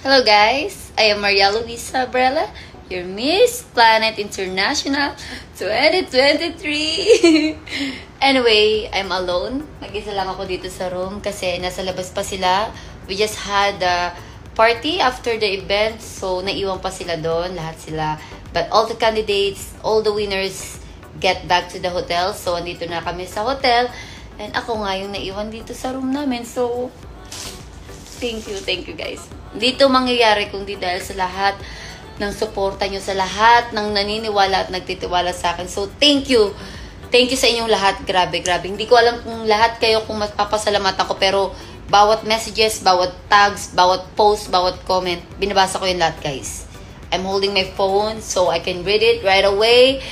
Hello guys, I am Maria Luisa Brella, your Miss Planet International 2023. Anyway, I'm alone. Mag-isa lang ako dito sa room kasi nasa labas pa sila. We just had a party after the event, so naiwan pa sila doon, lahat sila. But all the candidates, all the winners get back to the hotel. So andito na kami sa hotel and ako nga yung naiwan dito sa room namin. So thank you guys. Dito mangyayari kundi dahil sa lahat ng suporta nyo, sa lahat ng naniniwala at nagtitiwala sa akin. So, thank you. Thank you sa inyong lahat. Grabe. Hindi ko alam kung lahat kayo kung mapapasalamatan ko, pero bawat messages, bawat tags, bawat post, bawat comment, binabasa ko yung lahat, guys. I'm holding my phone so I can read it right away.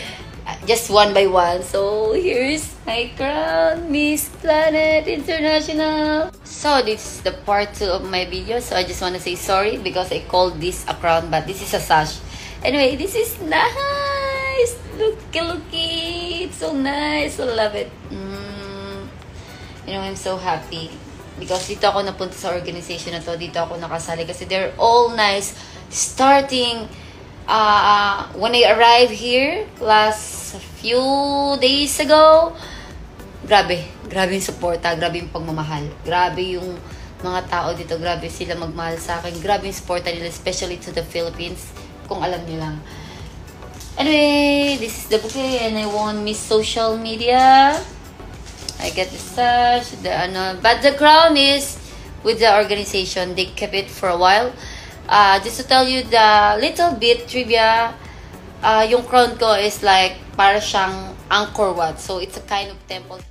Just one by one. So, here's my crown, Miss Planet International. So, this is the part 2 of my video. So, I just want to say sorry because I called this a crown, but this is a sash. Anyway, this is nice. Looky. It's so nice. I love it. You know, I'm so happy because dito ako napunta sa organization na to. Dito ako nakasali kasi they're all nice. Starting when I arrived here last few days ago, grabe yung suporta, grabe yung pagmamahal, grabe yung mga tao dito, grabe sila magmahal sa akin, grabe yung suporta nila, especially to the Philippines, kung alam niyo lang. Anyway, this is the bouquet and I won Miss Social Media. I get the sash, but the crown is with the organization. They kept it for a while. Just to tell you the little bit trivia, yung crown ko is like para siyang Angkor Wat. So it's a kind of temple.